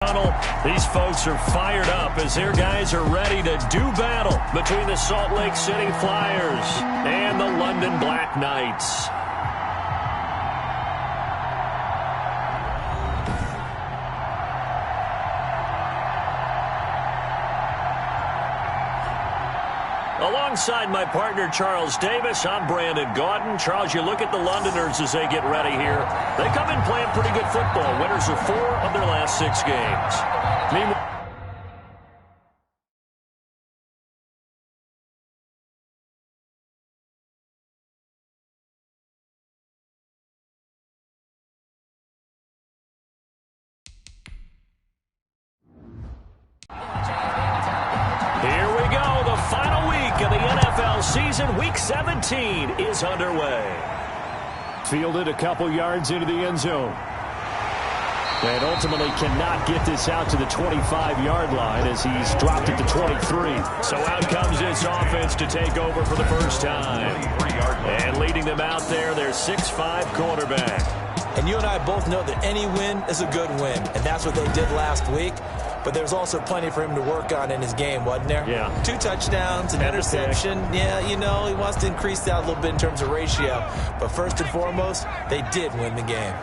These folks are fired up as their guys are ready to do battle between the Salt Lake City Flyers and the London Black Knights. Alongside my partner, Charles Davis, I'm Brandon Gaudin. Charles, you look at the Londoners as they get ready here. They come in playing pretty good football. Winners of 4 of their last 6 games. Meanwhile, season week 17 is underway. Fielded a couple yards into the end zone. And ultimately cannot get this out to the 25-yard line as he's dropped it to 23. So out comes this offense to take over for the first time. And leading them out there, their 6'5" quarterback. And you and I both know that any win is a good win. And that's what they did last week. But there's also plenty for him to work on in his game, wasn't there? Yeah. 2 touchdowns, an interception. Yeah, you know, he wants to increase that a little bit in terms of ratio. But first and foremost, they did win the game.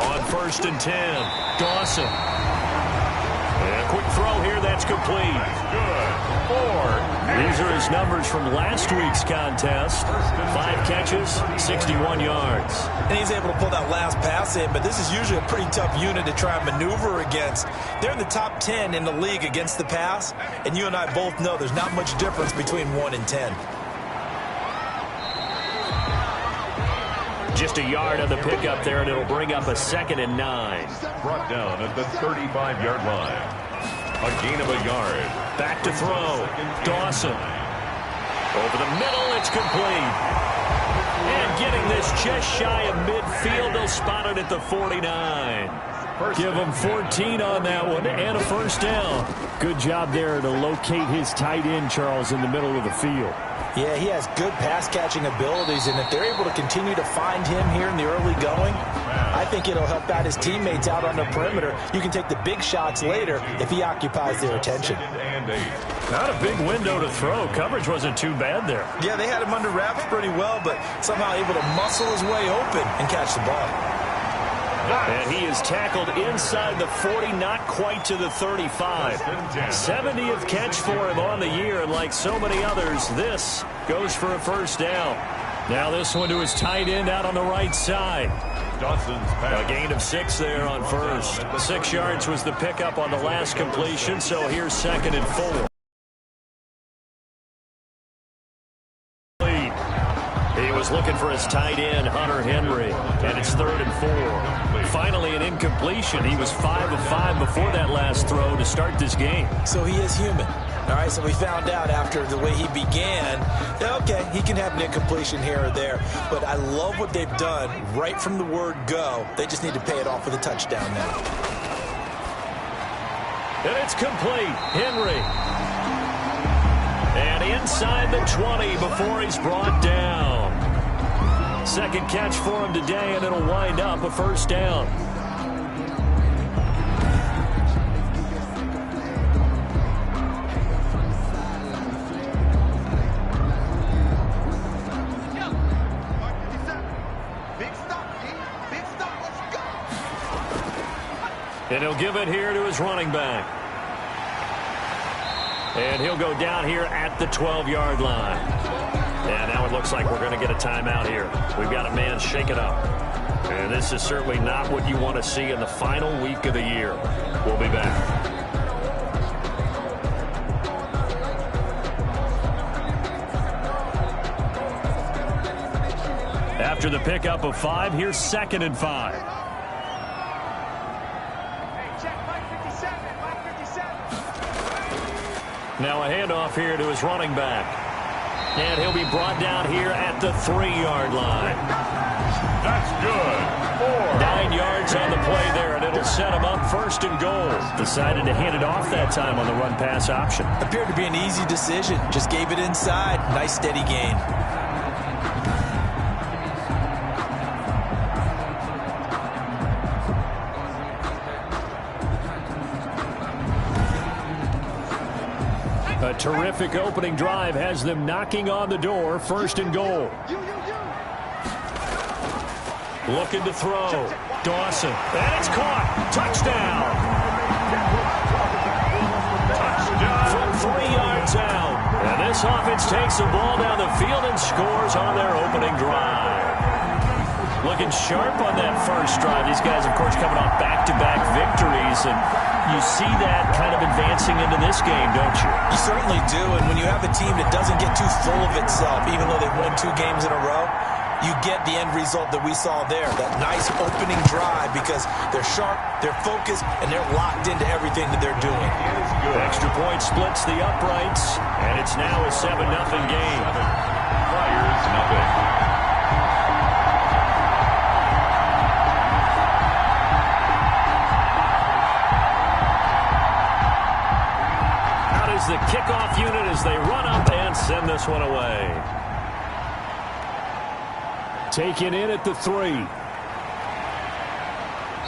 On 1st and 10, Dawson. And a quick throw here, that's complete. Good. 4. These are his numbers from last week's contest. 5 catches, 61 yards. And he's able to pull that last pass in, but this is usually a pretty tough unit to try and maneuver against. They're in the top 10 in the league against the pass, and you and I both know there's not much difference between 1 and 10. Just a yard on the pickup there, and it'll bring up a 2nd and 9. Brought down at the 35-yard line. A gain of a yard. Back to throw. Dawson. Over the middle, it's complete. And getting this just shy of midfield, they'll spot it at the 49. Give him 14 on that one and a first down. Good job there to locate his tight end, Charles, in the middle of the field. Yeah, he has good pass-catching abilities, and if they're able to continue to find him here in the early going, I think it'll help out his teammates out on the perimeter. You can take the big shots later if he occupies their attention. Not a big window to throw. Coverage wasn't too bad there. Yeah, they had him under wraps pretty well, but somehow able to muscle his way open and catch the ball. And he is tackled inside the 40, not quite to the 35. 70th catch for him on the year, and like so many others, this goes for a first down. Now this one to his tight end out on the right side. A gain of 6 there on first. 6 yards was the pickup on the last completion, so here's 2nd and 4. He was looking for his tight end, Hunter Henry, and it's 3rd and 4. Finally, an incompletion. He was 5 of 5 before that last throw to start this game. So he is human. All right, so we found out after the way he began that, okay, he can have an incompletion here or there, but I love what they've done right from the word go. They just need to pay it off with a touchdown now. And it's complete. Henry. And inside the 20 before he's brought down. 2nd catch for him today, and it'll wind up a first down. And he'll give it here to his running back. And he'll go down here at the 12-yard line. And now it looks like we're going to get a timeout here. We've got a man shaken up. And this is certainly not what you want to see in the final week of the year. We'll be back. After the pickup of 5, here's 2nd and 5. Now a handoff here to his running back. And he'll be brought down here at the 3-yard line. That's good. 9 yards on the play there, and it'll set him up 1st and goal. Decided to hand it off that time on the run-pass option. Appeared to be an easy decision. Just gave it inside. Nice steady gain. A terrific opening drive has them knocking on the door, 1st and goal. Looking to throw. Dawson. And it's caught. Touchdown. From 3 yards out. And this offense takes the ball down the field and scores on their opening drive. Looking sharp on that first drive. These guys, of course, coming off back-to-back victories. And you see that kind of advancing into this game, don't you? You certainly do. And when you have a team that doesn't get too full of itself, even though they've won 2 games in a row, you get the end result that we saw there, that nice opening drive, because they're sharp, they're focused, and they're locked into everything that they're doing. Extra point splits the uprights, and it's now a 7-0 game. Flyers, nothing. Out is the kickoff unit as they run up and send this one away. Taken in at the 3.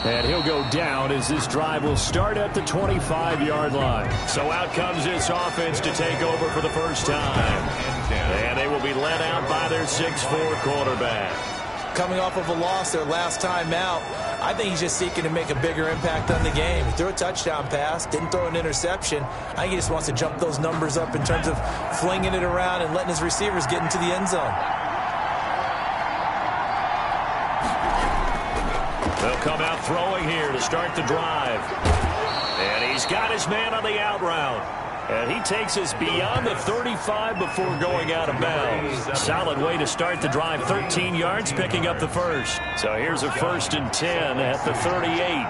And he'll go down as this drive will start at the 25-yard line. So out comes this offense to take over for the first time. And they will be led out by their 6'4" quarterback. Coming off of a loss their last time out, I think he's just seeking to make a bigger impact on the game. He threw a touchdown pass, didn't throw an interception. I think he just wants to jump those numbers up in terms of flinging it around and letting his receivers get into the end zone. They'll come out throwing here to start the drive. And he's got his man on the out route. And he takes us beyond the 35 before going out of bounds. Solid way to start the drive. 13 yards, picking up the first. So here's a 1st and 10 at the 38.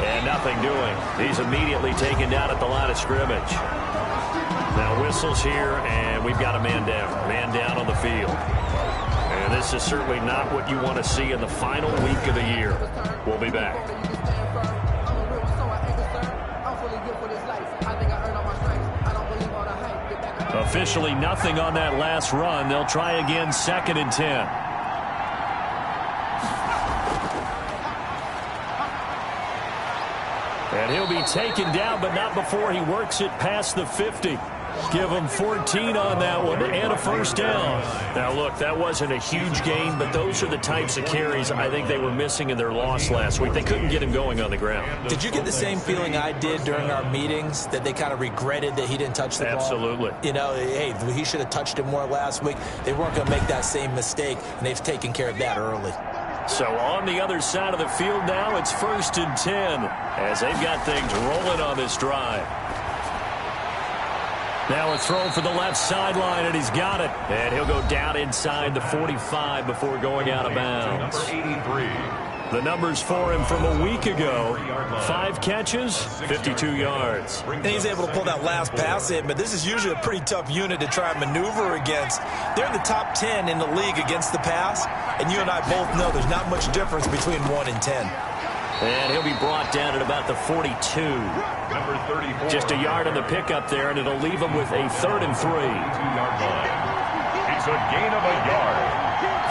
And nothing doing. He's immediately taken down at the line of scrimmage. Now whistles here, and we've got a man down. Man down on the field. And this is certainly not what you want to see in the final week of the year. We'll be back. Officially nothing on that last run. They'll try again, 2nd and 10. And he'll be taken down, but not before he works it past the 50. Give him 14 on that one and a first down. Now, look, that wasn't a huge gain, but those are the types of carries I think they were missing in their loss last week. They couldn't get him going on the ground. Did you get the same feeling I did during our meetings, that they kind of regretted that he didn't touch the ball? Absolutely. You know, hey, he should have touched it more last week. They weren't going to make that same mistake, and they've taken care of that early. So on the other side of the field now, it's 1st and 10 as they've got things rolling on this drive. Now a throw for the left sideline, and he's got it. And he'll go down inside the 45 before going out of bounds. Number 83. The numbers for him from a week ago: 5 catches, 52 yards. And he's able to pull that last pass in, but this is usually a pretty tough unit to try and maneuver against. They're in the top 10 in the league against the pass, and you and I both know there's not much difference between 1 and 10. And he'll be brought down at about the 42. Number 34. Just a yard on the pickup there, and it'll leave him with a 3rd and 3. 2-yard line. It's a gain of a yard.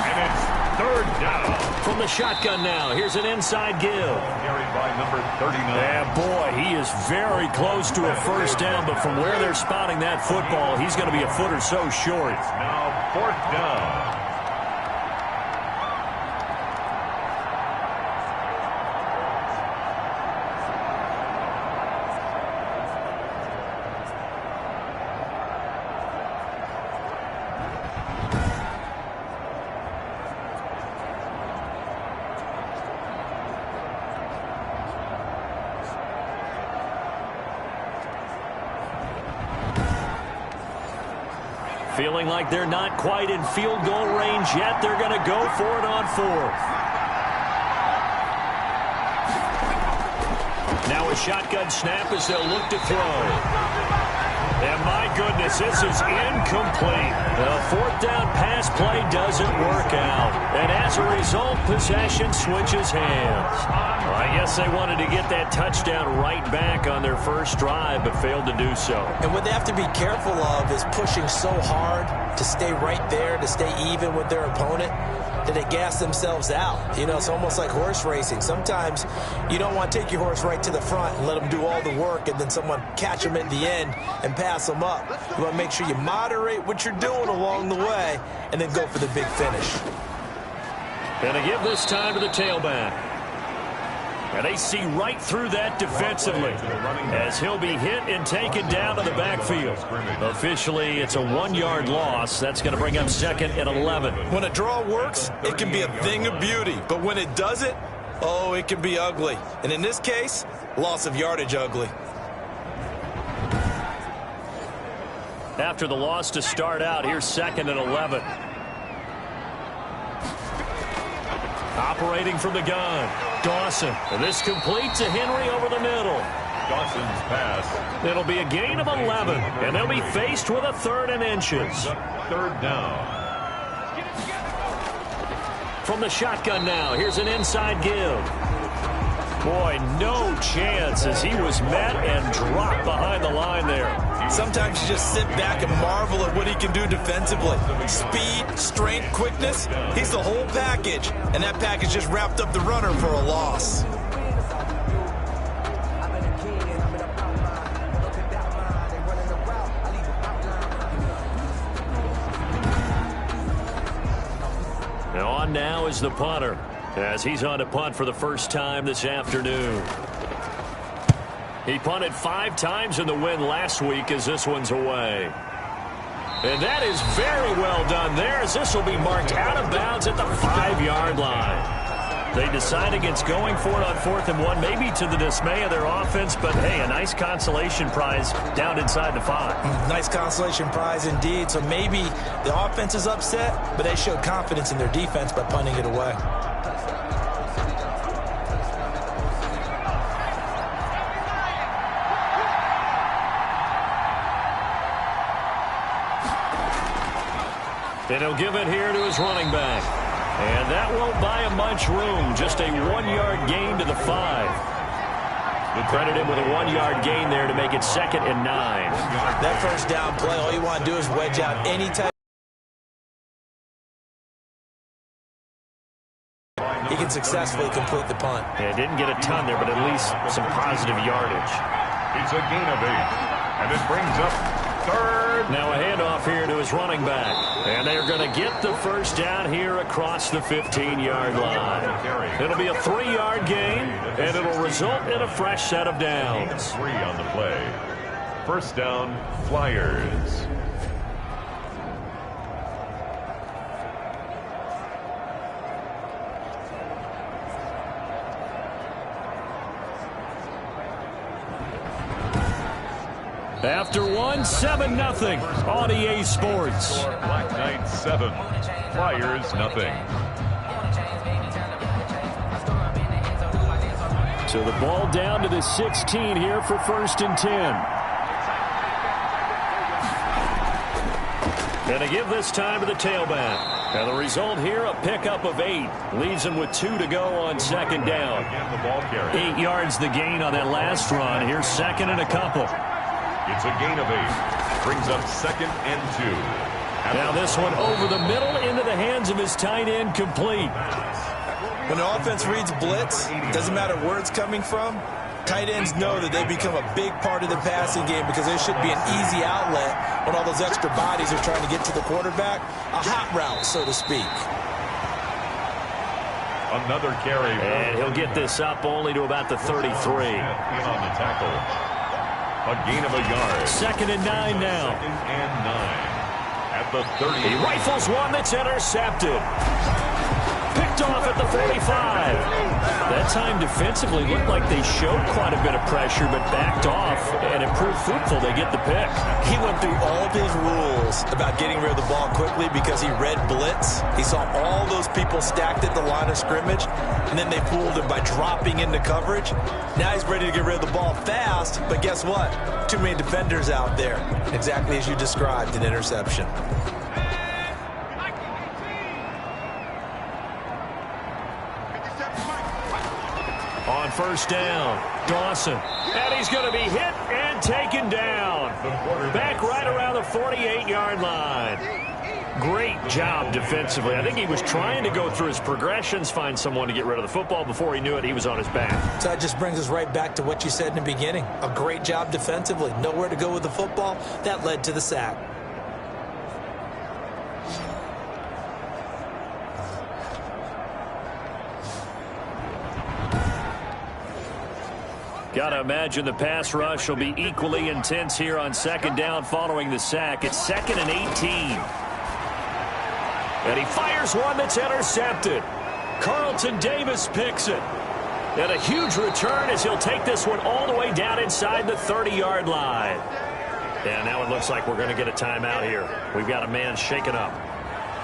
And it's 3rd down. From the shotgun now, here's an inside give. Carried by number 39. And boy, he is very close to a first down, but from where they're spotting that football, he's going to be a foot or so short. Now 4th down. Feeling like they're not quite in field goal range yet. They're going to go for it on 4th. Now a shotgun snap as they'll look to throw. And my goodness, this is incomplete. The 4th down pass play doesn't work out. And as a result, possession switches hands. Well, I guess they wanted to get that touchdown right back on their first drive, but failed to do so. And what they have to be careful of is pushing so hard to stay right there, to stay even with their opponent. that they gas themselves out. You know, it's almost like horse racing. Sometimes you don't want to take your horse right to the front and let them do all the work and then someone catch them at the end and pass them up. You want to make sure you moderate what you're doing along the way and then go for the big finish. Going to give this time to the tailback. And they see right through that defensively as he'll be hit and taken down to the backfield. Officially, it's a 1-yard loss. That's going to bring up second and 11. When a draw works, it can be a thing of beauty. But when it doesn't, oh, it can be ugly. And in this case, loss of yardage ugly. After the loss to start out, here's second and 11. Operating from the gun, Dawson. And this complete to Henry over the middle. Dawson's pass. It'll be a gain of 11, and they'll be faced with a 3rd and inches. Third down. From the shotgun now, here's an inside give. Boy, no chance as he was met and dropped behind the line there. Sometimes you just sit back and marvel at what he can do defensively. Speed, strength, quickness, he's the whole package. And that package just wrapped up the runner for a loss. Now on now is the punter as he's on to punt for the first time this afternoon. He punted 5 times in the win last week as this one's away. And that is very well done there as this will be marked out of bounds at the 5-yard line. They decide against going for it on 4th and 1, maybe to the dismay of their offense, but hey, a nice consolation prize down inside the 5. Nice consolation prize indeed. So maybe the offense is upset, but they showed confidence in their defense by punting it away. And he'll give it here to his running back. And that won't buy him much room. Just a 1-yard gain to the 5. Credit him with a 1-yard gain there to make it 2nd and 9. That first down play, all you want to do is wedge out any type. He can successfully complete the punt. Yeah, didn't get a ton there, but at least some positive yardage. It's a gain of 8. And it brings up 3rd. Now a handoff here to his running back. And they're going to get the first down here across the 15-yard line. It'll be a 3-yard gain, and it'll result in a fresh set of downs. 3 on the play. First down, Flyers. After 1, 7-0 on EA Sports. Black Knight 7, Flyers nothing. So the ball down to the 16 here for 1st and 10. And to give this time to the tailback. And the result here, a pickup of 8. Leaves him with 2 to go on 2nd down. Again, the ball carrier. 8 yards the gain on that last run. Here's 2nd and a couple. It's a gain of 8. Brings up 2nd and 2. Now this one over the middle into the hands of his tight end, complete. When the offense reads blitz, doesn't matter where it's coming from, tight ends know that they become a big part of the passing game because there should be an easy outlet when all those extra bodies are trying to get to the quarterback. A hot route, so to speak. Another carry. And he'll get this up only to about the 33. In on the tackle. A gain of a yard. 2nd and 9 now. 2nd and 9. At the 30. He rifles one that's intercepted. Picked off at the 45. That time defensively looked like they showed quite a bit of pressure but backed off, and it proved fruitful. They get the pick. He went through all of his rules about getting rid of the ball quickly because he read blitz. He saw all those people stacked at the line of scrimmage, and then they fooled him by dropping into coverage. Now he's ready to get rid of the ball fast, but guess what? Too many defenders out there. Exactly as you described, an interception. On 1st down, Dawson. And he's going to be hit and taken down. Back right around the 48-yard line. Great job defensively. I think he was trying to go through his progressions, find someone to get rid of the football. Before he knew it, he was on his back. So that just brings us right back to what you said in the beginning. A great job defensively. Nowhere to go with the football. That led to the sack. Got to imagine the pass rush will be equally intense here on second down following the sack. It's 2nd and 18. And he fires one that's intercepted. Carlton Davis picks it. And a huge return as he'll take this one all the way down inside the 30-yard line. And now it looks like we're going to get a timeout here. We've got a man shaken up.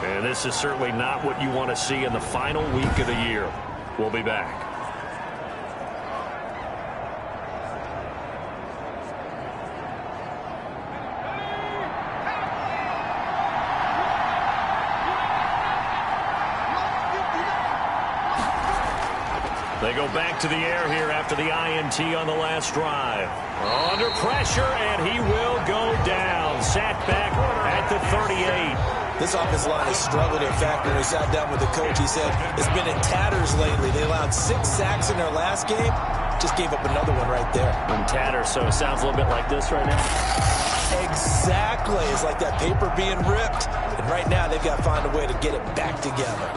And this is certainly not what you want to see in the final week of the year. We'll be back. They go back to the air here after the INT on the last drive. Under pressure, and he will go down. Sacked back at the 38. This offensive line has struggled. In fact, when we sat down with the coach, he said it's been in tatters lately. They allowed 6 sacks in their last game. Just gave up another one right there. In tatters, so it sounds a little bit like this right now. Exactly. It's like that paper being ripped. And right now, they've got to find a way to get it back together.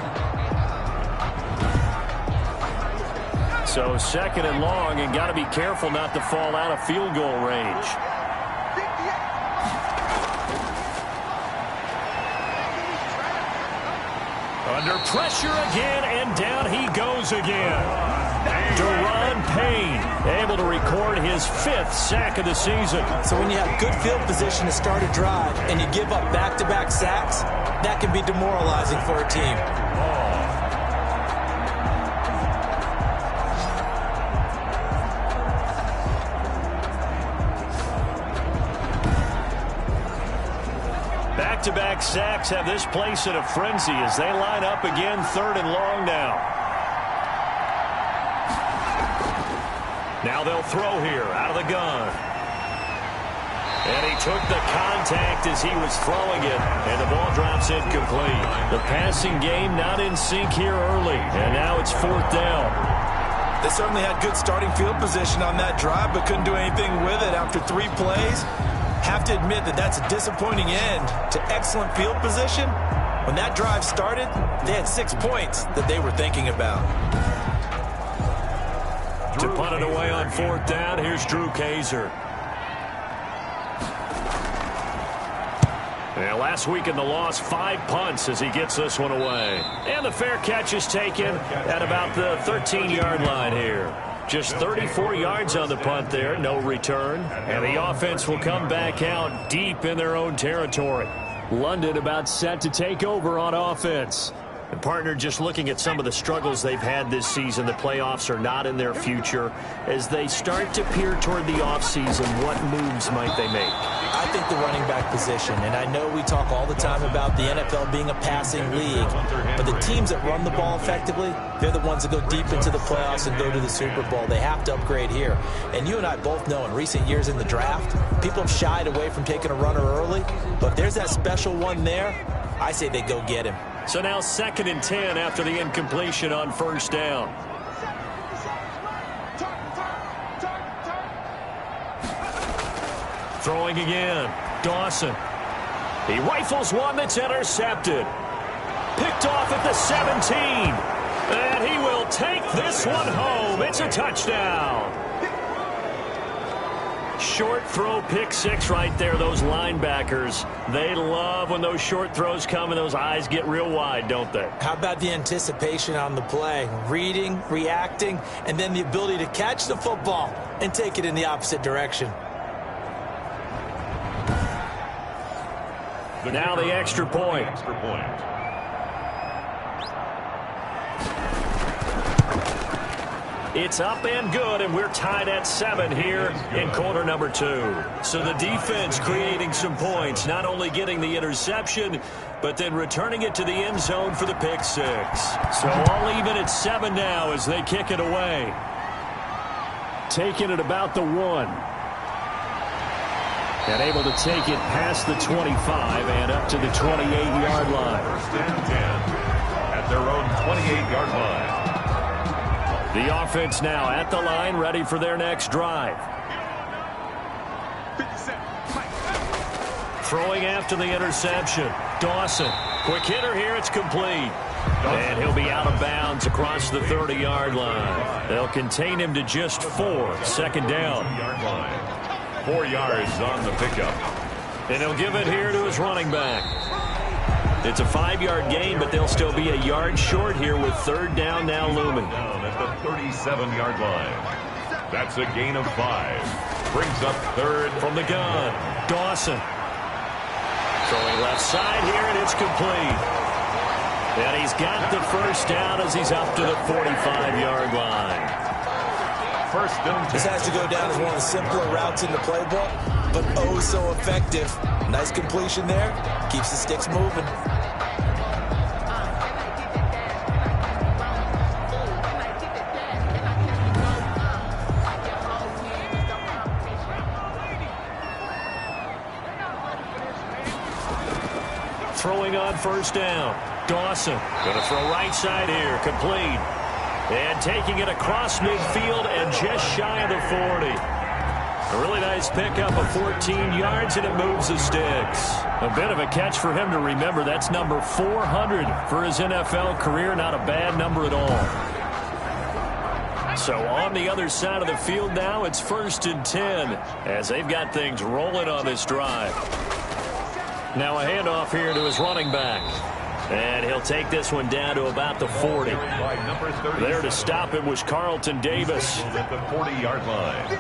So 2nd and long, and got to be careful not to fall out of field goal range. Under pressure again, and down he goes again. Daron Payne able to record his 5th sack of the season. So when you have good field position to start a drive and you give up back-to-back sacks, that can be demoralizing for a team. Back-to-back sacks have this place in a frenzy as they line up again 3rd and long now. Now they'll throw here out of the gun. And he took the contact as he was throwing it, and the ball drops incomplete. The passing game not in sync here early, and now it's 4th down. They certainly had good starting field position on that drive, but couldn't do anything with it after 3 plays. Have to admit that that's a disappointing end to excellent field position. When that drive started, they had 6 points that they were thinking about. To punt it away on 4th down, here's Drew Kaiser. And last week in the loss, 5 punts as he gets this one away. And the fair catch is taken at about the 13-yard line here. Just 34 yards on the punt there, no return. And the offense will come back out deep in their own territory. London about set to take over on offense. And partner, just looking at some of the struggles they've had this season, the playoffs are not in their future. As they start to peer toward the offseason, what moves might they make? I think the running back position, and I know we talk all the time about the NFL being a passing league, but the teams that run the ball effectively, they're the ones that go deep into the playoffs and go to the Super Bowl. They have to upgrade here. And you and I both know in recent years in the draft, people have shied away from taking a runner early, but if there's that special one there, I say they go get him. So now 2nd and 10 after the incompletion on 1st down. Throwing again. Dawson. He rifles one that's intercepted. Picked off at the 17. And he will take this one home. It's a touchdown. Short throw, pick 6 right there. Those linebackers, they love when those short throws come and those eyes get real wide, don't they? How about the anticipation on the play? Reading, reacting, and then the ability to catch the football and take it in the opposite direction. Now the extra point. It's up and good, and we're tied at 7 here in quarter number 2. So the defense creating some points, not only getting the interception, but then returning it to the end zone for the pick 6. So all even at 7 now as they kick it away. Taking it about the 1. And able to take it past the 25 and up to the 28-yard line. First and 10 at their own 28-yard line. The offense now at the line, ready for their next drive. Throwing after the interception. Dawson. Quick hitter here. It's complete. And he'll be out of bounds across the 30-yard line. They'll contain him to just 4. Second down. 4 yards on the pickup. And he'll give it here to his running back. It's a 5-yard gain, but they'll still be a yard short here with third down now looming. Down at the 37-yard line. That's a gain of 5. Brings up third. From the gun, Dawson. Throwing left side here, and it's complete. And he's got the first down as he's up to the 45-yard line. First and 10. This has to go down as one of the simpler routes in the playbook, but oh so effective. Nice completion there. Keeps the sticks moving. Throwing on first down. Dawson going to throw right side here. Complete. And taking it across midfield and just shy of the 40. A really nice pickup of 14 yards, and it moves the sticks. A bit of a catch for him to remember. That's number 400 for his NFL career. Not a bad number at all. So on the other side of the field now, it's first and 10 as they've got things rolling on this drive. Now a handoff here to his running back. And he'll take this one down to about the 40. There to stop him was Carlton Davis. At the 40-yard line.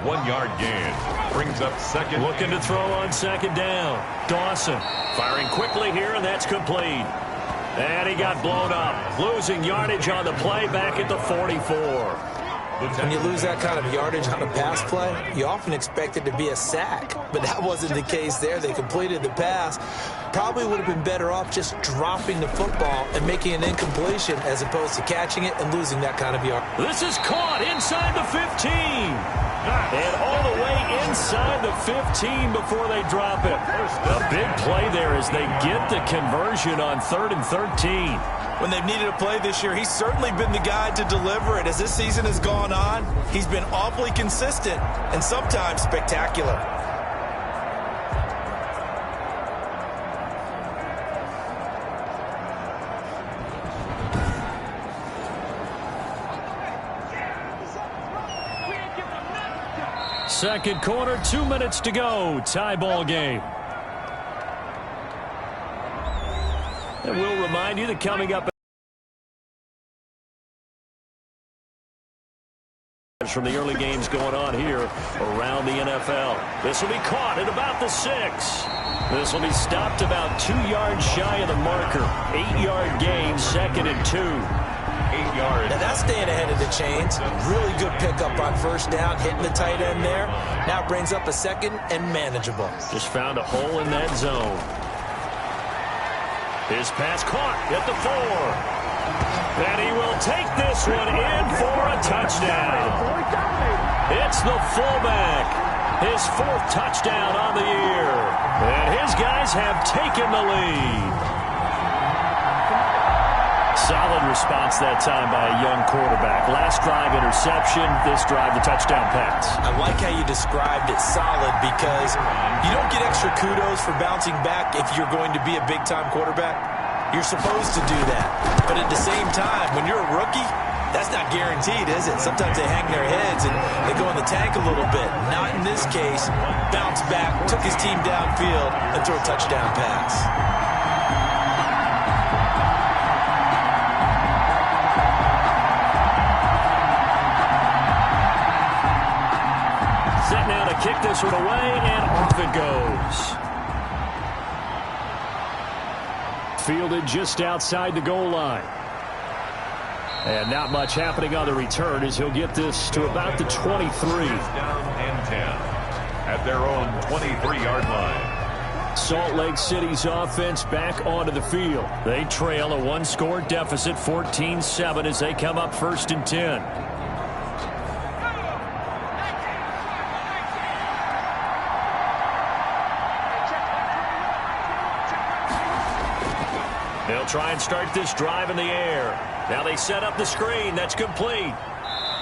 1 yard gain. Brings up second. Looking to throw on second down. Dawson firing quickly here, and that's complete. And he got blown up. Losing yardage on the play back at the 44. When you lose that kind of yardage on a pass play, you often expect it to be a sack. But that wasn't the case there. They completed the pass. Probably would have been better off just dropping the football and making an incompletion as opposed to catching it and losing that kind of yard. This is caught inside the 15. And all the way inside the 15 before they drop it. A big play there as they get the conversion on 3rd and 13. When they've needed a play this year, he's certainly been the guy to deliver it. As this season has gone on, he's been awfully consistent and sometimes spectacular. Second quarter, 2 minutes to go. Tie ball game. And we'll remind you that coming up from the early games going on here around the NFL. This will be caught at about the 6. This will be stopped about 2 yards shy of the marker. 8-yard gain, second and 2. 8 yards. Now that's staying ahead of the chains. Really good pickup on first down, hitting the tight end there. Now brings up a second and manageable. Just found a hole in that zone. His pass caught at the 4. And he will take this one in for a touchdown. It's the fullback. His 4th touchdown on the year. And his guys have taken the lead. Solid response that time by a young quarterback. Last drive interception, this drive the touchdown pass. I like how you described it solid because you don't get extra kudos for bouncing back if you're going to be a big-time quarterback. You're supposed to do that. But at the same time, when you're a rookie, that's not guaranteed, is it? Sometimes they hang their heads and they go in the tank a little bit. Not in this case. Bounce back, took his team downfield, and threw a touchdown pass. Set now to kick this one away, and off it goes. Fielded just outside the goal line. And not much happening on the return as he'll get this to about the 23. Down and 10 at their own 23-yard line. Salt Lake City's offense back onto the field. They trail a 1-score deficit, 14-7, as they come up first and 10. They'll try and start this drive in the air. Now they set up the screen. That's complete.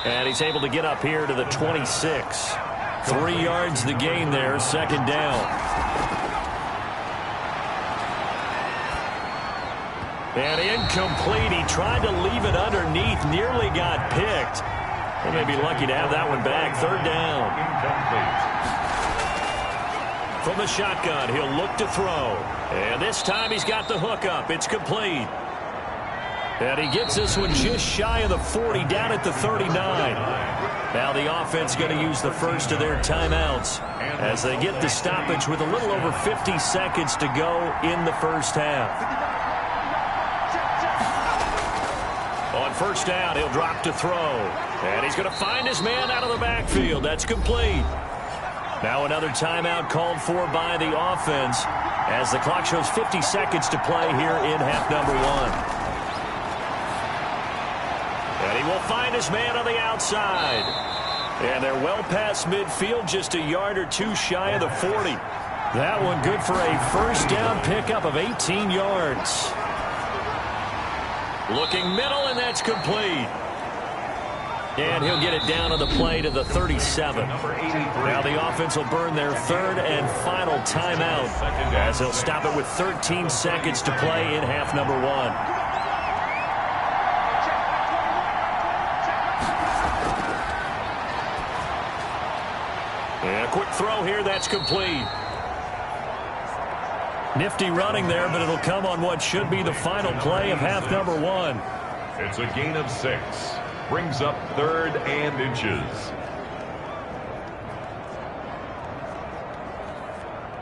And he's able to get up here to the 26. 3 yards the gain there, second down. And incomplete. He tried to leave it underneath, nearly got picked. They may be lucky to have that one back. Third down. Incomplete. From the shotgun, he'll look to throw. And this time he's got the hook up. It's complete. And he gets this one just shy of the 40, down at the 39. Now the offense going to use the first of their timeouts as they get the stoppage with a little over 50 seconds to go in the first half. On first down, he'll drop to throw. And he's going to find his man out of the backfield. That's complete. Now another timeout called for by the offense as the clock shows 50 seconds to play here in half number 1. And he will find his man on the outside. And they're well past midfield, just a yard or two shy of the 40. That one good for a first down pickup of 18 yards. Looking middle, and that's complete. And he'll get it down on the play to the 37. Now the offense will burn their third and final timeout as they'll stop it with 13 seconds to play in half number 1. And a quick throw here, that's complete. Nifty running there, but it'll come on what should be the final play of half number 1. It's a gain of 6. Brings up 3rd and inches.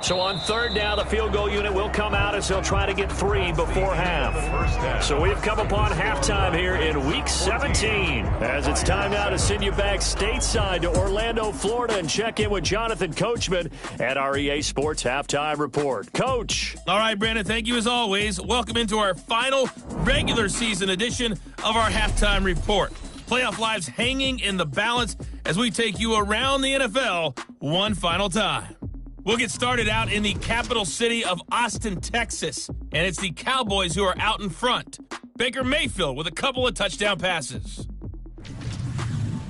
So on third down, the field goal unit will come out as they'll try to get 3 before half. So we've come upon halftime here in Week 17. As it's time now to send you back stateside to Orlando, Florida, and check in with Jonathan Coachman at our EA Sports Halftime Report. Coach. All right, Brandon, thank you as always. Welcome into our final regular season edition of our Halftime Report. Playoff lives hanging in the balance as we take you around the NFL one final time. We'll get started out in the capital city of Austin, Texas, and it's the Cowboys who are out in front. Baker Mayfield with a couple of touchdown passes.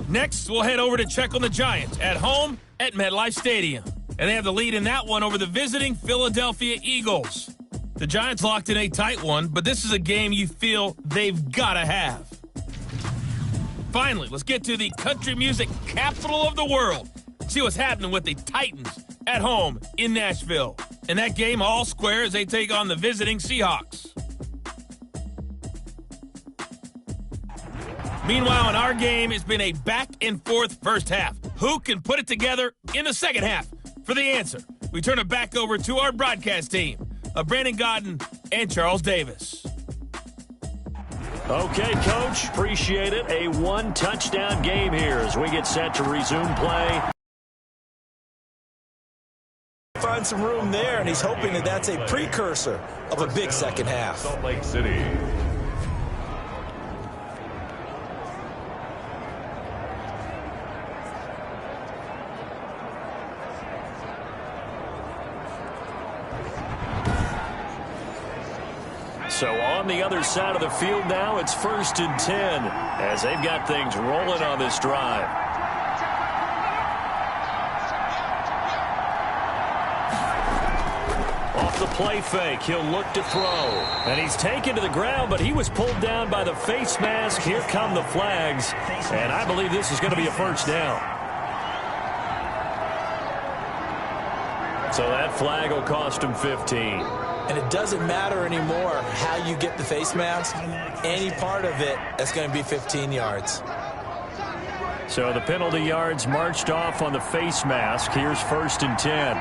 Next, we'll head over to check on the Giants at home at MetLife Stadium. And they have the lead in that one over the visiting Philadelphia Eagles. The Giants locked in a tight one, but this is a game you feel they've got to have. Finally, let's get to the country music capital of the world. See what's happening with the Titans at home in Nashville. And that game all square as they take on the visiting Seahawks. Meanwhile, in our game, it's been a back-and-forth first half. Who can put it together in the second half? For the answer, we turn it back over to our broadcast team of Brandon Godden and Charles Davis. Okay, Coach, appreciate it. A one-touchdown game here as we get set to resume play. Find some room there, and he's hoping that that's a precursor of a big second half. Salt Lake City. So on the other side of the field now, it's 1st and 10 as they've got things rolling on this drive. Off the play fake, he'll look to throw. And he's taken to the ground, but he was pulled down by the face mask. Here come the flags, and I believe this is going to be a first down. So that flag will cost him 15. And it doesn't matter anymore how you get the face mask. Any part of it, that's going to be 15 yards. So the penalty yards marched off on the face mask. Here's 1st and 10.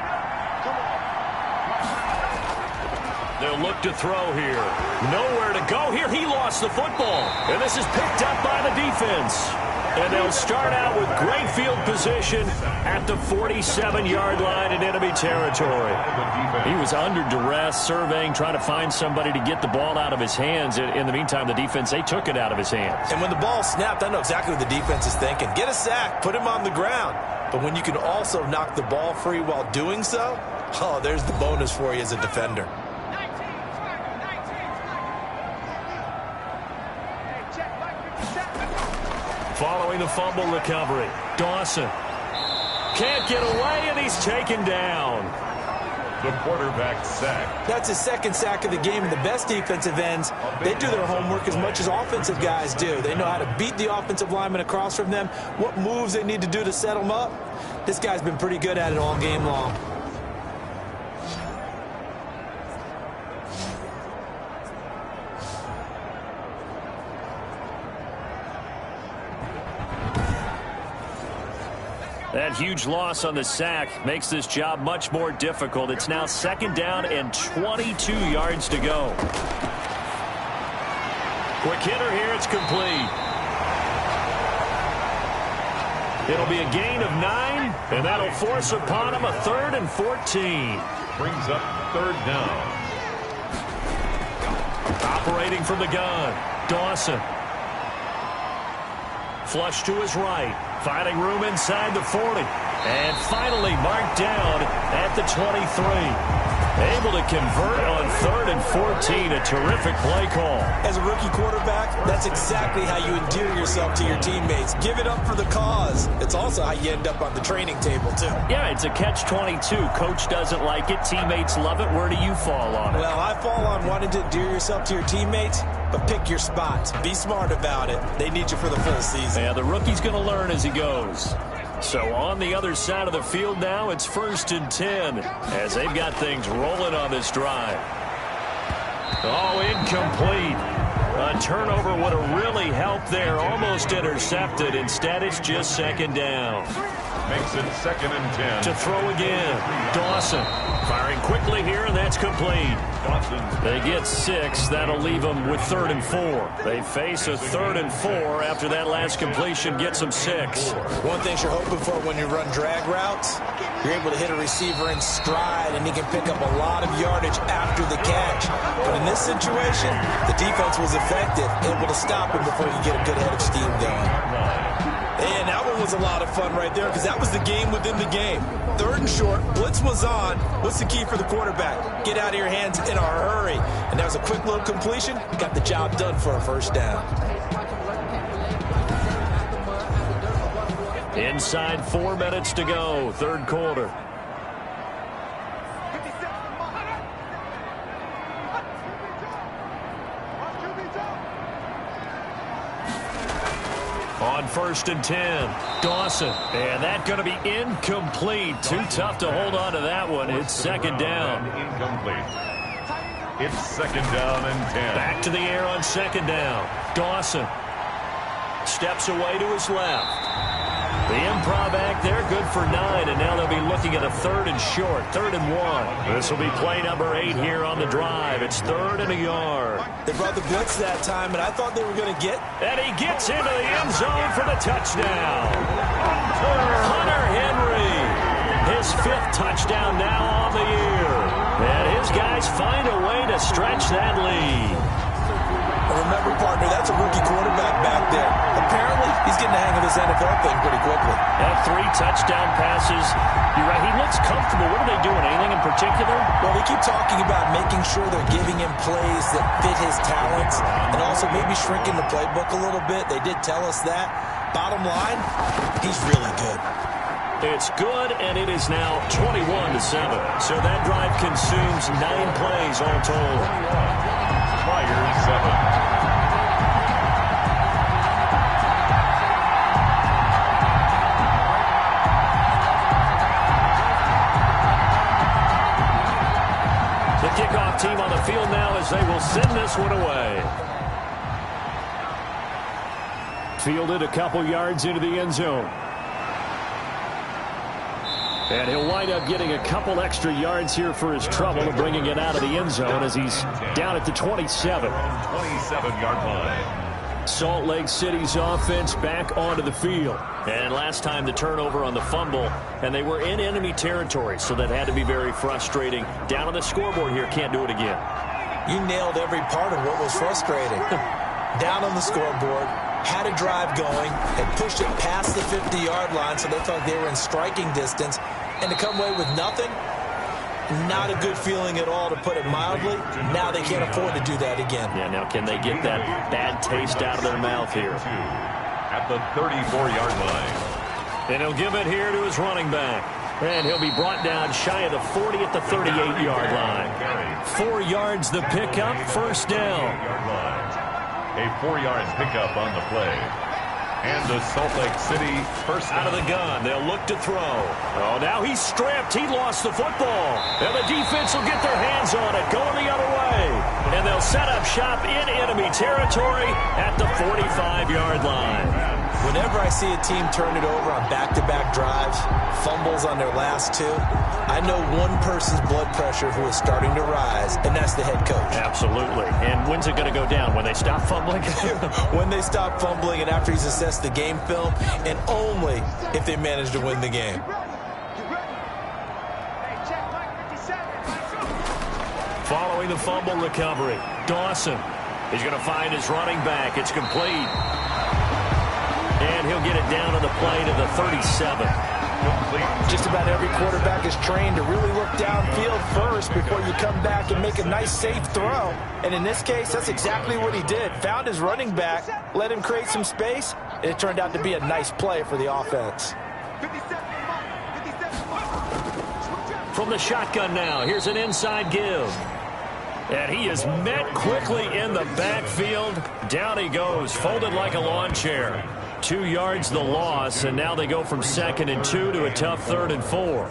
They'll look to throw here. Nowhere to go here. He lost the football. And this is picked up by the defense. And they'll start out with great field position at the 47-yard line in enemy territory. He was under duress, surveying, trying to find somebody to get the ball out of his hands. In the meantime, the defense, they took it out of his hands. And when the ball snapped, I know exactly what the defense is thinking. Get a sack, put him on the ground. But when you can also knock the ball free while doing so, oh, there's the bonus for you as a defender. following the fumble recovery. Dawson can't get away, and he's taken down. The quarterback sack. That's his second sack of the game, and the best defensive ends, they do their homework as much as offensive guys do. They know how to beat the offensive lineman across from them, what moves they need to do to set them up. This guy's been pretty good at it all game long. That huge loss on the sack makes this job much more difficult. It's now 2nd down and 22 yards to go. Quick hitter here. It's complete. It'll be a gain of 9, and that'll force upon him a 3rd and 14. Brings up 3rd down. Operating from the gun, Dawson. Flush to his right. Finding room inside the 40. And finally marked down at the 23. Able to convert on 3rd and 14. A terrific play call. As a rookie quarterback, that's exactly how you endear yourself to your teammates. Give it up for the cause. It's also how you end up on the training table, too. Yeah, it's a catch-22. Coach doesn't like it. Teammates love it. Where do you fall on it? Well, I fall on wanting to endear yourself to your teammates, but pick your spots. Be smart about it. They need you for the full season. Yeah, the rookie's going to learn as he goes. So on the other side of the field now, it's 1st and 10 as they've got things rolling on this drive. Oh, incomplete. A turnover would have really helped there. Almost intercepted. Instead, it's just 2nd down. Makes it 2nd and 10. To throw again. Dawson firing quickly here, and that's complete. They get 6. That'll leave them with 3rd and 4. They face a 3rd and 4 after that last completion gets them 6. One thing you're hoping for when you run drag routes, you're able to hit a receiver in stride, and he can pick up a lot of yardage after the catch. But in this situation, the defense was effective, able to stop him before you get a good head of steam going. And that one was a lot of fun right there because that was the game within the game. 3rd and short, blitz was on. What's the key for the quarterback? Get out of your hands in a hurry. And that was a quick little completion. Got the job done for a 1st down. Inside 4 minutes to go, 3rd quarter. On 1st and 10, Dawson. And that's going to be incomplete. Too tough to hold on to that one. It's 2nd down. Incomplete. It's 2nd down and 10. Back to the air on 2nd down. Dawson steps away to his left. The improv act there, good for 9, and now they'll be looking at a 3rd and short, 3rd and 1. This will be play number 8 here on the drive. It's 3rd and a yard. They brought the blitz that time, and I thought they were going to get. And he gets into the end zone for the touchdown. Hunter Henry, his 5th touchdown now on the year. And his guys find a way to stretch that lead. Remember, partner, that's a rookie quarterback back there. Apparently, he's getting the hang of this NFL thing pretty quickly. 3 touchdown passes. You're right, he looks comfortable. What are they doing? Anything in particular? Well, they keep talking about making sure they're giving him plays that fit his talents and also maybe shrinking the playbook a little bit. They did tell us that. Bottom line, he's really good. It's good, and it is now 21-7. So that drive consumes 9 plays all told. Fires 7. The kickoff team on the field now as they will send this one away. Fielded a couple yards into the end zone. And he'll wind up getting a couple extra yards here for his trouble of bringing it out of the end zone as he's down at the 27. 27-yard line. Salt Lake City's offense back onto the field. And last time the turnover on the fumble, and they were in enemy territory, so that had to be very frustrating. Down on the scoreboard here, can't do it again. You nailed every part of what was frustrating. Down on the scoreboard, had a drive going, had pushed it past the 50-yard line, so they thought they were in striking distance, and to come away with nothing, not a good feeling at all, to put it mildly. Now they can't afford to do that again. Yeah, now can they get that bad taste out of their mouth here? at the 34-yard line. And he'll give it here to his running back. And he'll be brought down shy of the 40 at the 38-yard line. 4 yards the pickup, first down. A 4-yard pickup on the play. And the Salt Lake City first out of the gun. They'll look to throw. Oh, now he's stripped. He lost the football. And the defense will get their hands on it, going the other way. And they'll set up shop in enemy territory at the 45-yard line. Whenever I see a team turn it over on back-to-back drives, fumbles on their last 2, I know one person's blood pressure who is starting to rise, and that's the head coach. Absolutely. And when's it going to go down? When they stop fumbling? When they stop fumbling and after he's assessed the game film, and only if they manage to win the game. Following the fumble recovery, Dawson. He's going to find his running back. It's complete. And he'll get it down to the play to the 37. Just about every quarterback is trained to really look downfield first before you come back and make a nice, safe throw. And in this case, that's exactly what he did. Found his running back, let him create some space, and it turned out to be a nice play for the offense. From the shotgun now, here's an inside give. And he is met quickly in the backfield. Down he goes, folded like a lawn chair. 2 yards the loss, and now they go from 2nd and 2 to a tough 3rd and 4.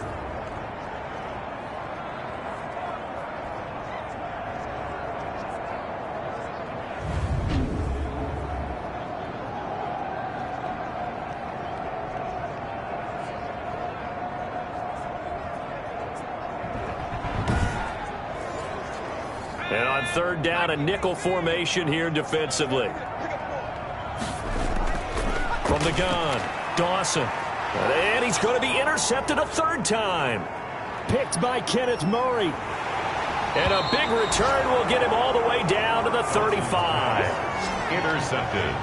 And on 3rd down, a nickel formation here defensively. From the gun, Dawson. And he's going to be intercepted a 3rd time. Picked by Kenneth Murray. And a big return will get him all the way down to the 35. Intercepted.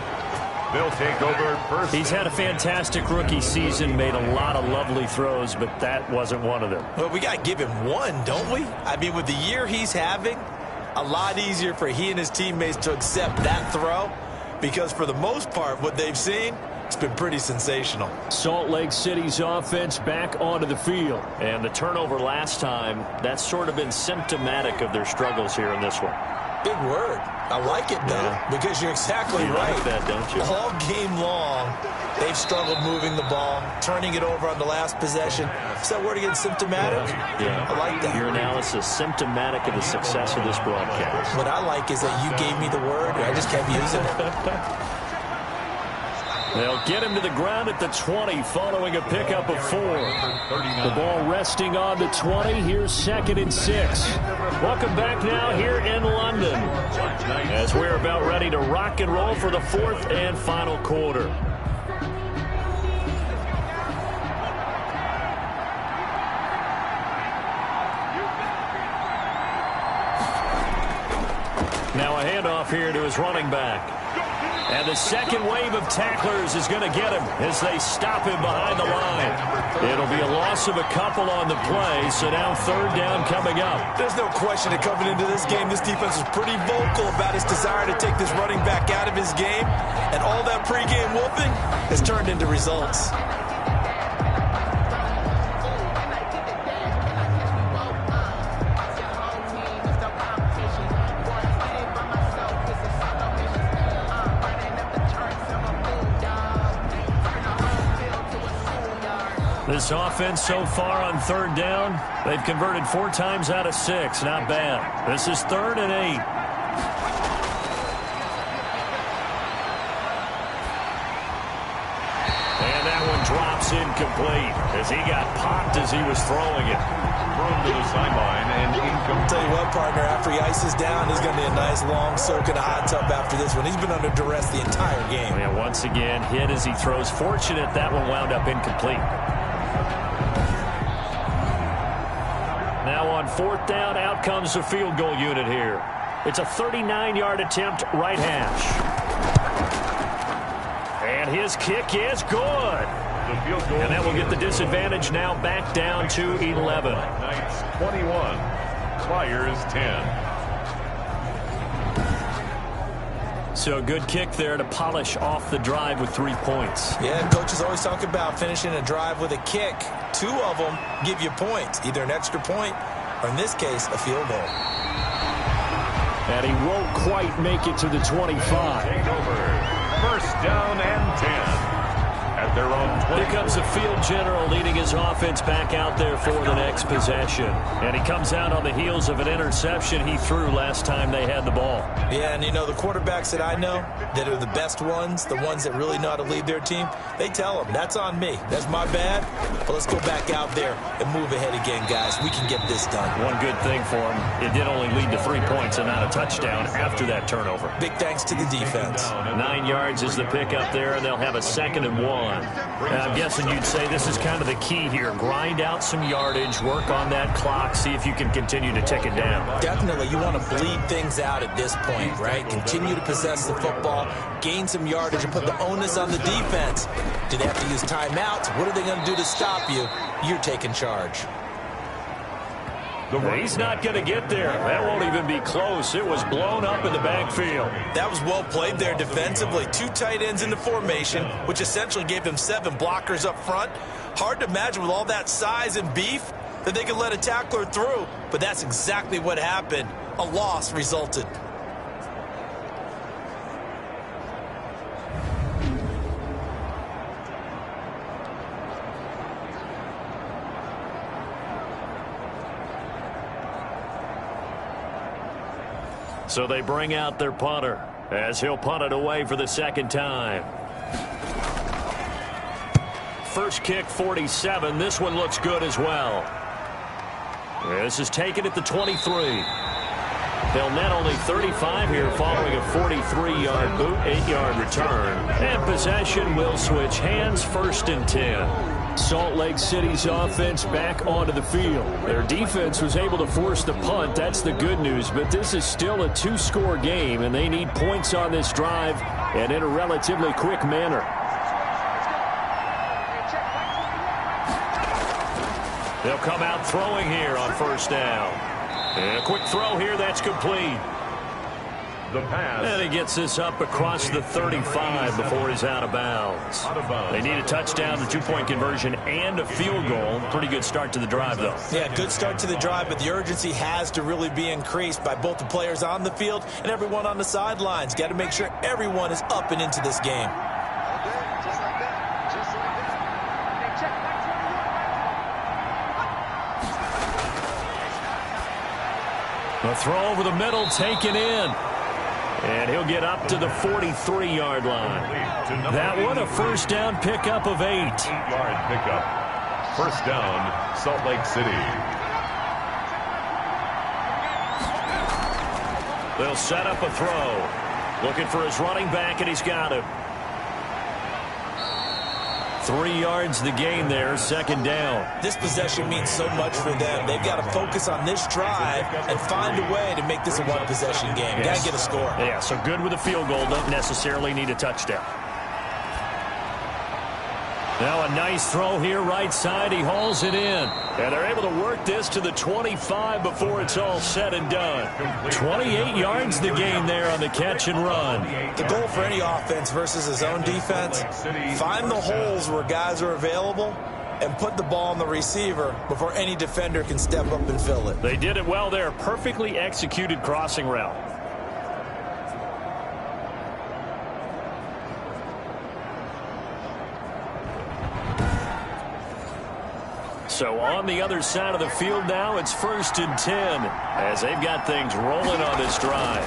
They'll take over first. He's had a fantastic rookie season, made a lot of lovely throws, but that wasn't one of them. Well, we got to give him one, don't we? I mean, with the year he's having, a lot easier for he and his teammates to accept that throw, because for the most part, what they've seen, it's been pretty sensational. Salt Lake City's offense back onto the field. And the turnover last time, that's sort of been symptomatic of their struggles here in this one. Big word. I like it, though, because you're exactly right. Like that, don't you? All game long, they've struggled moving the ball, turning it over on the last possession. Is that word again, symptomatic? Yeah. I like that. Your analysis, symptomatic of the success of this broadcast. What I like is that you gave me the word, and I just kept using it. They'll get him to the ground at the 20 following a pickup of 4. The ball resting on the 20. Here's 2nd and 6. Welcome back now here in London as we're about ready to rock and roll for the 4th and final quarter. Now a handoff here to his running back. And the second wave of tacklers is going to get him as they stop him behind the line. It'll be a loss of a couple on the play, so now 3rd down coming up. There's no question that coming into this game, this defense was pretty vocal about its desire to take this running back out of his game, and all that pregame whooping has turned into results. This offense so far on 3rd down, they've converted 4 times out of 6. Not bad. This is 3rd and 8. And that one drops incomplete as he got popped as he was throwing it. Thrown to the sideline and incomplete. I'll tell you what, partner, after he ices down, he's going to be a nice long soak in a hot tub after this one. He's been under duress the entire game. Yeah, once again, hit as he throws. Fortunate that one wound up incomplete. Now on 4th down, out comes the field goal unit here. It's a 39-yard attempt, right hash. And his kick is good. And that will get the disadvantage now back down to 11. Knights 21, Flyers 10. So a good kick there to polish off the drive with 3 points. Yeah, coaches always talk about finishing a drive with a kick. 2 of them give you points, either an extra point or, in this case, a field goal. And he won't quite make it to the 25. Take over. First down and 10. At their own 20. Here comes the field general leading his offense back out there for the next possession. And he comes out on the heels of an interception he threw last time they had the ball. Yeah, and you know, the quarterbacks that I know that are the best ones, the ones that really know how to lead their team, they tell them, that's on me. That's my bad. But let's go back out there and move ahead again, guys. We can get this done. One good thing for him, it did only lead to 3 points and not a touchdown after that turnover. Big thanks to the defense. 9 yards is the pickup there, and they'll have a 2nd and 1. I'm guessing you'd say this is kind of the key here. Grind out some yardage, work on that clock, see if you can continue to tick it down. Definitely, you want to bleed things out at this point, right? Continue to possess the football, gain some yardage, and put the onus on the defense. Do they have to use timeouts? What are they going to do to stop you? You're taking charge. He's not going to get there. That won't even be close. It was blown up in the backfield. That was well played there defensively. 2 tight ends in the formation, which essentially gave them 7 blockers up front. Hard to imagine with all that size and beef that they could let a tackler through, but that's exactly what happened. A loss resulted. So they bring out their punter as he'll punt it away for the 2nd time. First kick, 47. This one looks good as well. This is taken at the 23. They'll net only 35 here following a 43-yard boot, 8-yard return. And possession will switch hands, 1st and 10. Salt Lake City's offense back onto the field. Their defense was able to force the punt. That's the good news, but this is still a 2-score game, and they need points on this drive and in a relatively quick manner. They'll come out throwing here on 1st down. And a quick throw here, that's complete. The pass. And he gets this up across the 35 before he's out of bounds. They need a touchdown, a 2-point conversion, and a field goal. Pretty good start to the drive, though. Yeah, good start to the drive, but the urgency has to really be increased by both the players on the field and everyone on the sidelines. Got to make sure everyone is up and into this game. A throw over the middle taken in. And he'll get up to the 43-yard line. That one, a 1st down pickup of 8. 8-yard pickup. 1st down, Salt Lake City. They'll set up a throw. Looking for his running back, and he's got him. 3 yards the gain there, 2nd down. This possession means so much for them. They've got to focus on this drive and find a way to make this a 1-possession game. Got to get a score. Yeah, so good with a field goal. Don't necessarily need a touchdown. Now a nice throw here right side. He hauls it in. And they're able to work this to the 25 before it's all said and done. 28 yards the gain there on the catch and run. The goal for any offense versus his own defense, find the holes where guys are available and put the ball on the receiver before any defender can step up and fill it. They did it well there. Perfectly executed crossing route. So on the other side of the field now, it's 1st and 10 as they've got things rolling on this drive.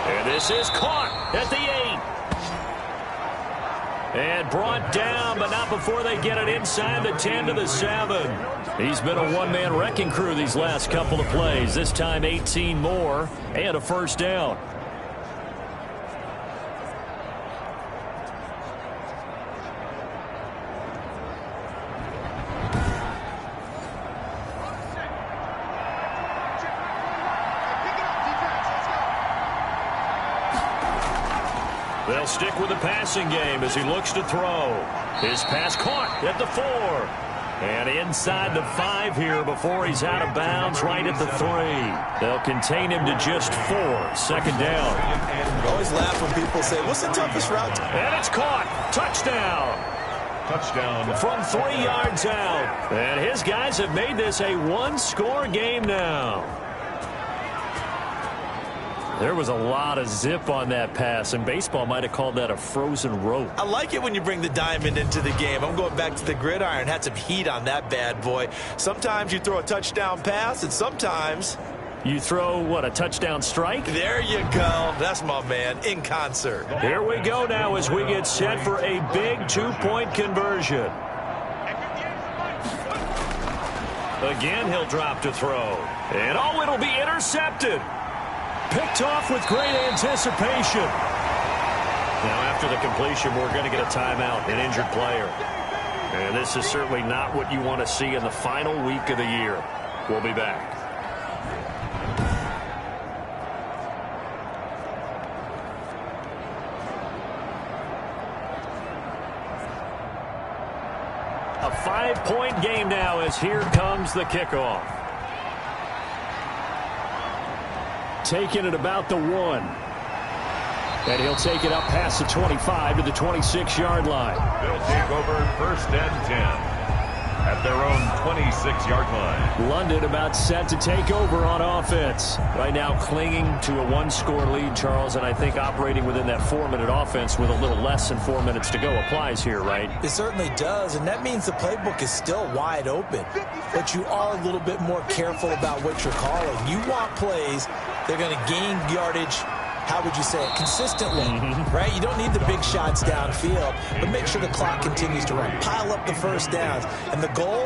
And this is caught at the 8. And brought down, but not before they get it inside the 10 to the 7. He's been a one-man wrecking crew these last couple of plays. This time 18 more and a 1st down. They'll stick with the passing game as he looks to throw. His pass caught at the 4. And inside the 5 here before he's out of bounds, right at the 3. They'll contain him to just 4. 2nd down. I always laugh when people say, what's the toughest route? And it's caught. Touchdown. Touchdown. From 3 yards out. And his guys have made this a one-score game now. There was a lot of zip on that pass, and baseball might have called that a frozen rope. I like it when you bring the diamond into the game. I'm going back to the gridiron. Had some heat on that bad boy. Sometimes you throw a touchdown pass, and sometimes you throw, what, a touchdown strike? There you go. That's my man, in concert. Here we go now as we get set for a big 2-point conversion. Again, he'll drop to throw. And it'll be intercepted. Picked off with great anticipation. Now, after the completion, we're going to get a timeout, an injured player. And this is certainly not what you want to see in the final week of the year. We'll be back. A 5-point game now as here comes the kickoff. Taking it about the 1. And he'll take it up past the 25 to the 26-yard line. They'll take over 1st and 10 at their own 26-yard line. London about set to take over on offense. Right now clinging to a 1-score lead, Charles, and I think operating within that 4-minute offense with a little less than 4 minutes to go applies here, right? It certainly does, and that means the playbook is still wide open. But you are a little bit more careful about what you're calling. You want plays, they're going to gain yardage, how would you say it, consistently, right? You don't need the big shots downfield, but make sure the clock continues to run. Pile up the first downs. And the goal,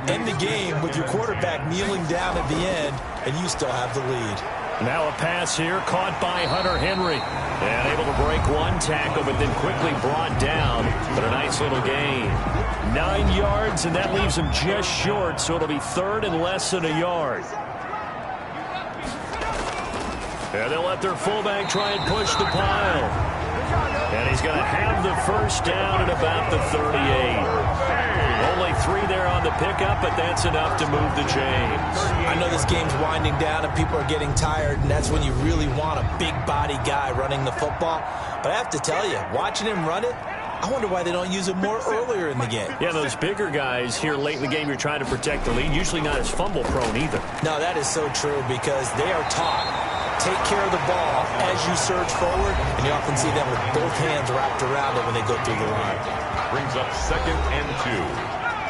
end the game with your quarterback kneeling down at the end, and you still have the lead. Now a pass here caught by Hunter Henry. And able to break one tackle, but then quickly brought down. But a nice little gain. 9 yards, and that leaves him just short, so it'll be 3rd and less than a yard. And they'll let their fullback try and push the pile. And he's going to have the first down at about the 38. Only 3 there on the pickup, but that's enough to move the chains. I know this game's winding down and people are getting tired, and that's when you really want a big body guy running the football. But I have to tell you, watching him run it, I wonder why they don't use it more earlier in the game. Yeah, those bigger guys here late in the game, you're trying to protect the lead, usually not as fumble prone either. No, that is so true because they are taught. Take care of the ball as you surge forward, and you often see them with both hands wrapped around it when they go through the line. Brings up 2nd and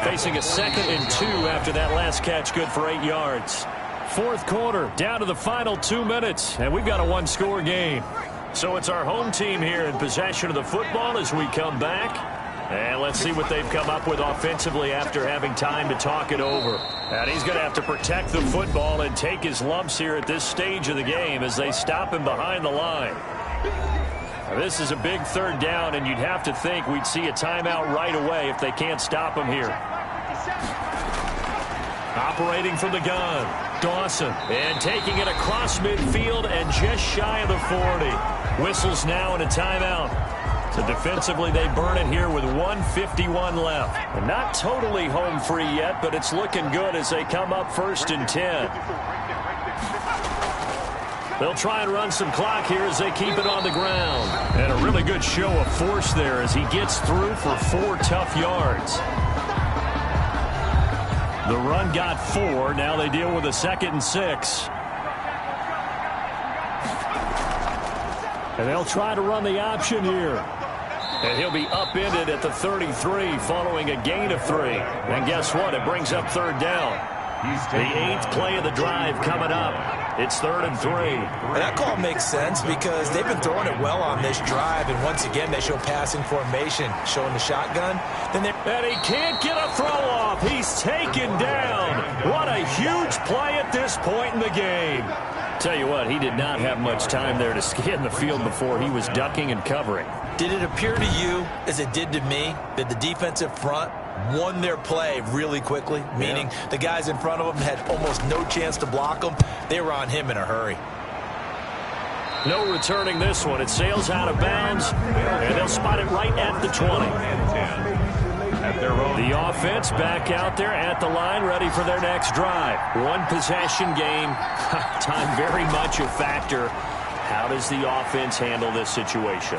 2. Facing a 2nd and 2 after that last catch, good for 8 yards. 4th quarter, down to the final 2 minutes, and we've got a 1-score game. So it's our home team here in possession of the football as we come back. And let's see what they've come up with offensively after having time to talk it over. And he's going to have to protect the football and take his lumps here at this stage of the game as they stop him behind the line. Now, this is a big 3rd down, and you'd have to think we'd see a timeout right away if they can't stop him here. Operating from the gun, Dawson, and taking it across midfield and just shy of the 40. Whistles now and a timeout. So defensively, they burn it here with 1:51 left. And not totally home free yet, but it's looking good as they come up 1st and 10. They'll try and run some clock here as they keep it on the ground. And a really good show of force there as he gets through for 4 tough yards. The run got 4. Now they deal with a 2nd and 6. And they'll try to run the option here. And he'll be upended at the 33 following a gain of 3. And guess what? It brings up 3rd down. The 8th play of the drive coming up. It's 3rd and 3. And that call makes sense because they've been throwing it well on this drive. And once again, they show passing formation, showing the shotgun. And he can't get a throw off. He's taken down. What a huge play at this point in the game. Tell you what, he did not have much time there to scan the field before he was ducking and covering. Did it appear to you, as it did to me, that the defensive front won their play really quickly? Meaning the guys in front of them had almost no chance to block them. They were on him in a hurry. No returning this one. It sails out of bounds, and they'll spot it right at the 20. at their own. The offense back out there at the line, ready for their next drive. One possession game. Time very much a factor. How does the offense handle this situation?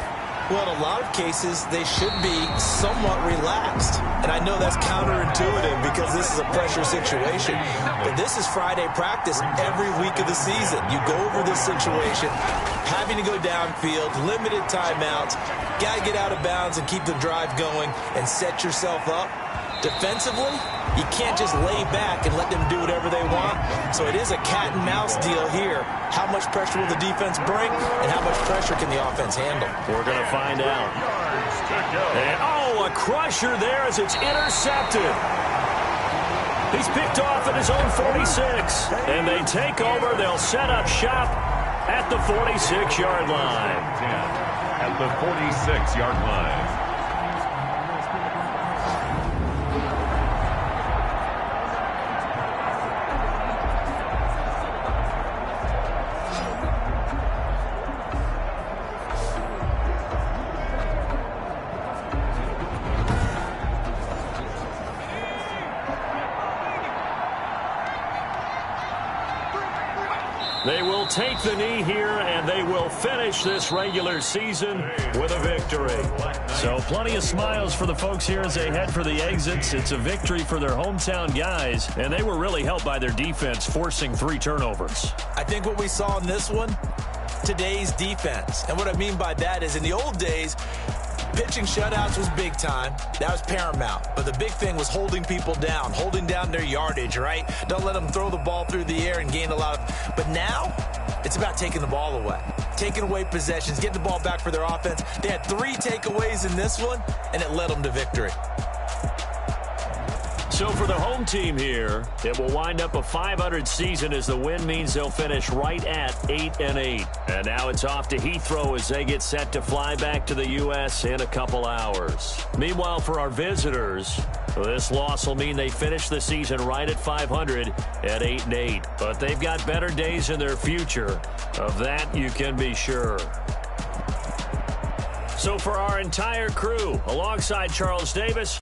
Well, in a lot of cases, they should be somewhat relaxed. And I know that's counterintuitive because this is a pressure situation. But this is Friday practice every week of the season. You go over this situation, having to go downfield, limited timeouts, got to get out of bounds and keep the drive going and set yourself up. Defensively, you can't just lay back and let them do whatever they want. So it is a cat and mouse deal here. How much pressure will the defense bring, and how much pressure can the offense handle? We're going to find out. And, a crusher there as it's intercepted. He's picked off at his own 46. And they take over. They'll set up shop at the 46-yard line. At the 46-yard line. They will take the knee here, and they will finish this regular season with a victory. So plenty of smiles for the folks here as they head for the exits. It's a victory for their hometown guys, and they were really helped by their defense, forcing 3 turnovers. I think what we saw in this one, today's defense. And what I mean by that is in the old days, pitching shutouts was big time. That was paramount. But the big thing was holding people down, holding down their yardage, right? Don't let them throw the ball through the air and gain a lot of... But now, it's about taking the ball away. Taking away possessions, getting the ball back for their offense. They had 3 takeaways in this one, and it led them to victory. So for the home team here, it will wind up a .500 season as the win means they'll finish right at 8-8. And now it's off to Heathrow as they get set to fly back to the U.S. in a couple hours. Meanwhile, for our visitors, this loss will mean they finish the season right at .500 at 8-8. But they've got better days in their future. Of that, you can be sure. So for our entire crew, alongside Charles Davis,